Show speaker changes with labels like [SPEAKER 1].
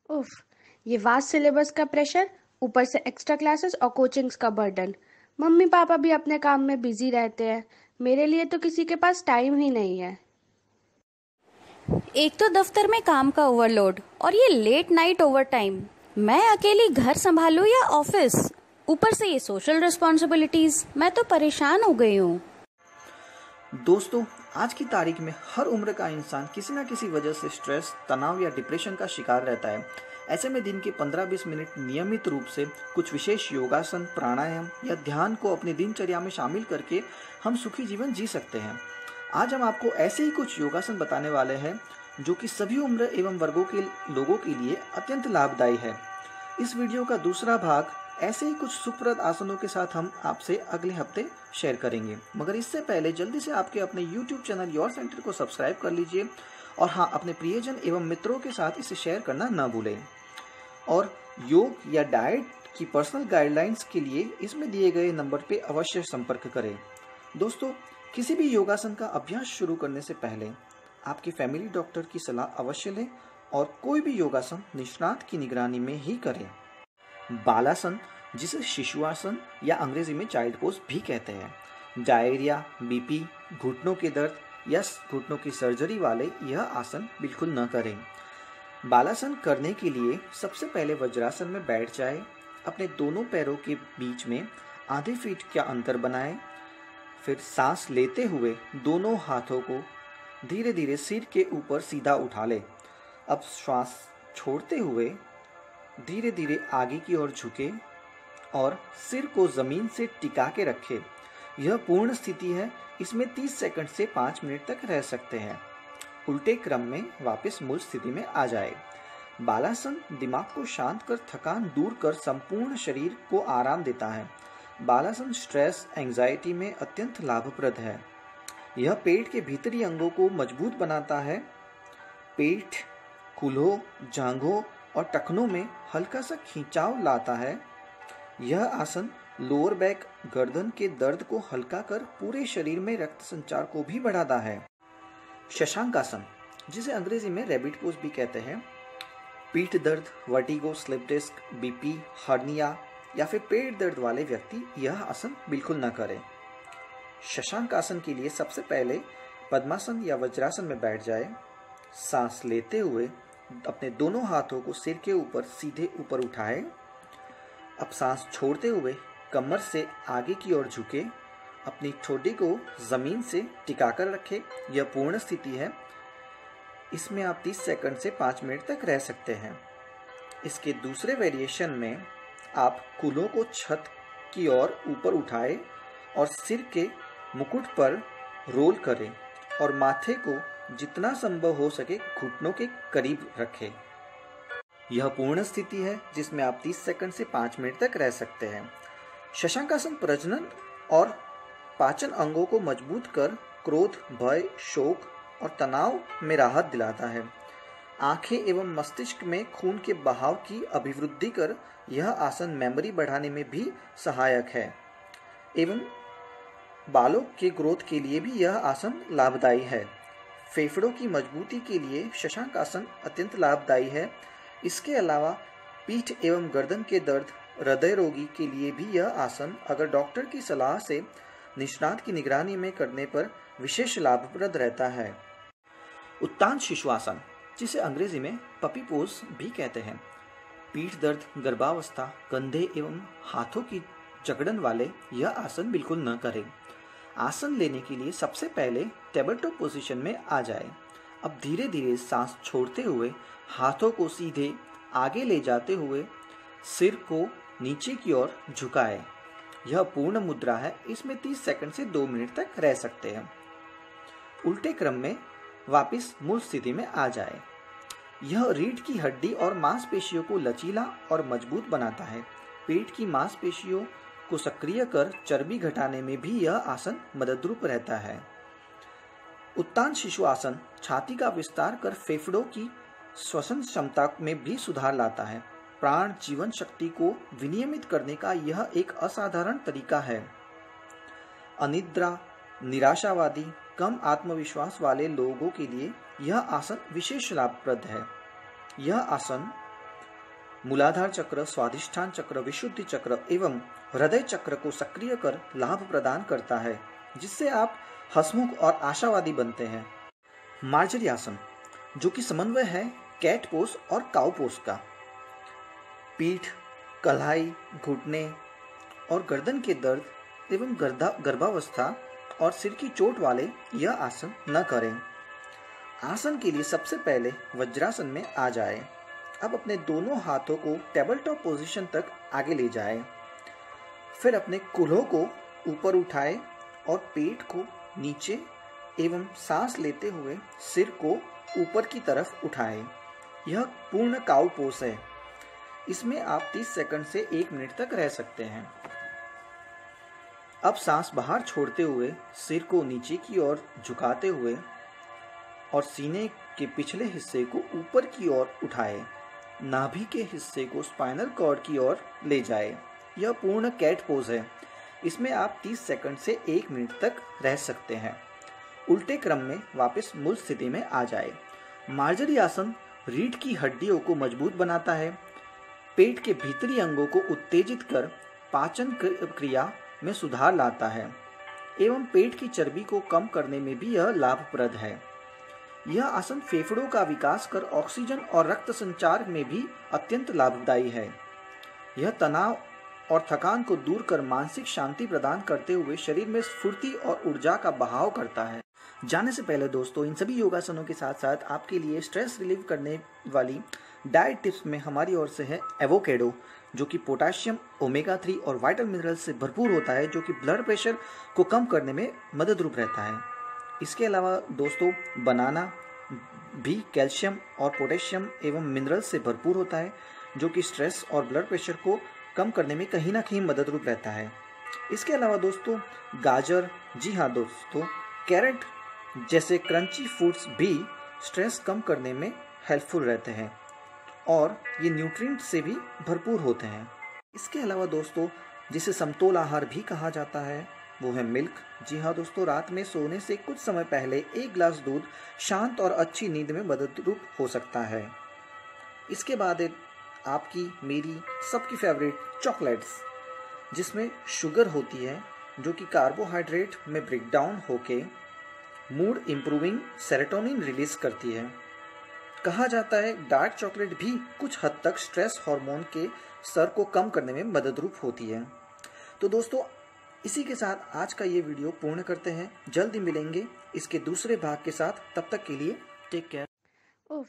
[SPEAKER 1] उफ, ये vast syllabus का प्रेशर, ऊपर से एक्स्ट्रा क्लासेस और कोचिंग्स का बर्डन। मम्मी पापा भी अपने काम में बिजी रहते हैं। मेरे लिए तो किसी के पास टाइम ही नहीं है।
[SPEAKER 2] एक तो दफ्तर में काम का ओवरलोड और ये लेट नाइट ओवर टाइम। मैं अकेली घर संभालूं या ऑफिस, ऊपर से ये सोशल रिस्पॉन्सिबिलिटीज। मैं तो परेशान हो गई हूँ।
[SPEAKER 3] दोस्तों, आज की तारीख में हर उम्र का इंसान किसी न किसी वजह से स्ट्रेस, तनाव या डिप्रेशन का शिकार रहता है। ऐसे में दिन के 15-20 मिनट नियमित रूप से कुछ विशेष योगासन, प्राणायाम या ध्यान को अपनी दिनचर्या में शामिल करके हम सुखी जीवन जी सकते हैं। आज हम आपको ऐसे ही कुछ योगासन बताने वाले हैं जो कि सभी उम्र एवं वर्गों के लोगों के लिए अत्यंत लाभदायी है। इस वीडियो का दूसरा भाग ऐसे ही कुछ सुप्रद आसनों के साथ हम आपसे अगले हफ्ते शेयर करेंगे, मगर इससे पहले जल्दी से आपके अपने YouTube चैनल योर सेंटर को सब्सक्राइब कर लीजिए और हाँ, अपने प्रियजन एवं मित्रों के साथ इसे शेयर करना ना भूलें। और योग या डाइट की पर्सनल गाइडलाइंस के लिए इसमें दिए गए नंबर पे अवश्य संपर्क करें। दोस्तों, किसी भी योगासन का अभ्यास शुरू करने से पहले आपके फैमिली डॉक्टर की सलाह अवश्य लें और कोई भी योगासन निष्णात की निगरानी में ही करें। बालासन, जिसे शिशुआसन या अंग्रेजी में चाइल्ड पोज भी कहते हैं, डायरिया, बीपी, घुटनों के दर्द या घुटनों की सर्जरी वाले यह आसन बिल्कुल न करें। बालासन करने के लिए सबसे पहले वज्रासन में बैठ जाए। अपने दोनों पैरों के बीच में आधे फीट का अंतर बनाएं। फिर सांस लेते हुए दोनों हाथों को धीरे धीरे सिर के ऊपर सीधा उठा ले। अब श्वास छोड़ते हुए धीरे धीरे आगे की ओर झुके और सिर को जमीन से टिका के रखे। यह पूर्ण स्थिति है। इसमें 30 सेकंड से 5 मिनट तक रह सकते हैं। उल्टे क्रम में वापस मूल स्थिति में आ जाए। बालासन दिमाग को शांत कर थकान दूर कर संपूर्ण शरीर को आराम देता है। बालासन स्ट्रेस, एंजाइटी में अत्यंत लाभप्रद है। यह पेट के भीतरी अंगों को मजबूत बनाता है। पेट, कूल्हों, जांघों और टखनों में हल्का सा खिंचाव लाता है। यह आसन लोअर बैक, गर्दन के दर्द को हल्का कर पूरे शरीर में रक्त संचार को भी बढ़ाता है। शशांकासन, जिसे अंग्रेजी में रैबिट पोज भी कहते हैं, पीठ दर्द, vertigo, slip disc, BP, hernia या फिर पेट दर्द वाले व्यक्ति यह आसन बिल्कुल न करें। शशांक आसन के लिए सबसे पहले पद्मासन या वज्रासन में बैठ जाए। सांस लेते हुए अपने दोनों हाथों को सिर के ऊपर सीधे ऊपर उठाए। अब सांस छोड़ते हुए कमर से आगे की ओर झुके। अपनी ठोडी को जमीन से टिकाकर रखें। यह पूर्ण स्थिति है। इसमें आप 30 सेकंड से 5 मिनट तक रह सकते हैं। इसके दूसरे वेरिएशन में आप कूल्हों को छत की ओर ऊपर उठाए और सिर के मुकुट पर रोल करें और माथे को जितना संभव हो सके घुटनों के करीब रखें। यह पूर्ण स्थिति है जिसमें आप 30 सेकंड से 5 मिनट तक रह सकते हैं। शशांकासन प्रजनन और पाचन अंगों को मजबूत कर क्रोध, भय, शोक और तनाव में राहत दिलाता है। आंखें एवं मस्तिष्क में खून के बहाव की अभिवृद्धि कर यह आसन मेमोरी बढ़ाने में भी सहायक है एवं बालों के ग्रोथ के लिए भी यह आसन लाभदायी है। फेफड़ों की मजबूती के लिए शशांक आसन अत्यंत लाभदायी है। इसके अलावा पीठ एवं गर्दन के दर्द, हृदय रोगी के लिए भी यह आसन अगर डॉक्टर की सलाह से निष्णात की निगरानी में करने पर विशेष लाभप्रद रहता है। उत्तान शिशुआसन, जिसे अंग्रेजी में पपी पोज भी कहते हैं, पीठ दर्द, गर्भावस्था, कंधे एवं हाथों की जकड़न वाले यह आसन बिल्कुल न करें। आसन लेने के लिए सबसे पहले टेबल टॉप पोजीशन में आ जाए। अब धीरे धीरे सांस छोड़ते हुए हाथों को सीधे आगे ले जाते हुए सिर को नीचे की ओर झुकाए। यह पूर्ण मुद्रा है। इसमें 30 सेकंड से 2 मिनट तक रह सकते हैं। उल्टे क्रम में वापस मूल स्थिति में आ जाए। यह रीढ़ की हड्डी और मांसपेशियों को लचीला और मजबूत बनाता है। पेट की मांसपेशियों को सक्रिय कर चर्बी घटाने में भी यह आसन मददरूप रहता है। उत्तान शिशु आसन छाती का विस्तार कर फेफड़ों की श्वसन क्षमता में भी सुधार लाता है। प्राण जीवन शक्ति को विनियमित करने का यह एक असाधारण तरीका है। अनिद्रा, निराशावादी, कम आत्मविश्वास वाले लोगों के लिए यह आसन विशेष लाभप्रद है। यह आसन मूलाधार चक्र, स्वाधिष्ठान चक्र, विशुद्धि चक्र एवं हृदय चक्र को सक्रिय कर लाभ प्रदान करता है, जिससे आप हंसमुख और आशावादी बनते हैं। मार्जरी आसन, जो कि समन्वय है कैट पोज और काउ पोज का। पीठ, कलाई, घुटने और गर्दन के दर्द एवं गर्भावस्था और सिर की चोट वाले यह आसन न करें। आसन के लिए सबसे पहले वज्रासन में आ जाए। अब अपने दोनों हाथों को टेबल टॉप पोजीशन तक आगे ले जाए। फिर अपने कूल्हों को ऊपर उठाए और पेट को नीचे एवं सांस लेते हुए सिर को ऊपर की तरफ उठाए। यह पूर्ण काउ पोज है। इसमें आप 30 सेकंड से 1 मिनट तक रह सकते हैं। अब सांस बाहर छोड़ते हुए सिर को नीचे की ओर झुकाते हुए और सीने के पिछले हिस्से को ऊपर की ओर उठाए। नाभि के हिस्से को स्पाइनल कॉर्ड की ओर ले जाए। यह पूर्ण कैट पोज है। इसमें आप 30 सेकंड से 1 मिनट तक रह सकते हैं। उल्टे क्रम में वापस मूल स्थिति में आ जाए। मार्जरी आसन रीढ़ की हड्डियों को मजबूत बनाता है, पेट के भीतरी अंगों को उत्तेजित कर पाचन क्रिया में सुधार लाता है एवं पेट की चर्बी को कम करने में भी यह लाभप्रद है। यह आसन फेफड़ों का विकास कर ऑक्सीजन और रक्त संचार में भी अत्यंत लाभदायी है। यह तनाव और थकान को दूर कर मानसिक शांति प्रदान करते हुए शरीर में स्फूर्ति और ऊर्जा का बहाव करता है। जाने से पहले दोस्तों, इन सभी योगासनों के साथ साथ आपके लिए स्ट्रेस रिलीव करने वाली डाइट टिप्स में हमारी ओर से है एवोकेडो, जो कि पोटाशियम, ओमेगा 3 और वाइटल मिनरल से भरपूर होता है, जो कि ब्लड प्रेशर को कम करने में मददरूप रहता है। इसके अलावा दोस्तों, बनाना भी कैल्शियम और पोटेशियम एवं मिनरल से भरपूर होता है, जो कि स्ट्रेस और ब्लड प्रेशर को कम करने में कहीं ना कहीं मददरूप रहता है। इसके अलावा दोस्तों, गाजर, जी हाँ दोस्तों, कैरेट जैसे क्रंची फूड्स भी स्ट्रेस कम करने में हेल्पफुल रहते हैं और ये न्यूट्रिएंट से भी भरपूर होते हैं। इसके अलावा दोस्तों, जिसे समतोल आहार भी कहा जाता है, वो है मिल्क। जी हाँ दोस्तों, रात में सोने से कुछ समय पहले 1 गिलास दूध शांत और अच्छी नींद में मददरूप हो सकता है। इसके बाद आपकी मेरी सबकी फेवरेट चॉकलेट्स, जिसमें शुगर होती है, जो कि कार्बोहाइड्रेट में ब्रेक डाउन होके मूड इंप्रूविंग सेरोटोनिन रिलीज करती है। कहा जाता है डार्क चॉकलेट भी कुछ हद तक स्ट्रेस हार्मोन के स्तर को कम करने में मददरूप होती है। तो दोस्तों, इसी के साथ आज का ये वीडियो पूर्ण करते हैं। जल्दी मिलेंगे इसके दूसरे भाग के साथ। तब तक के लिए टेक केयर।
[SPEAKER 1] उफ,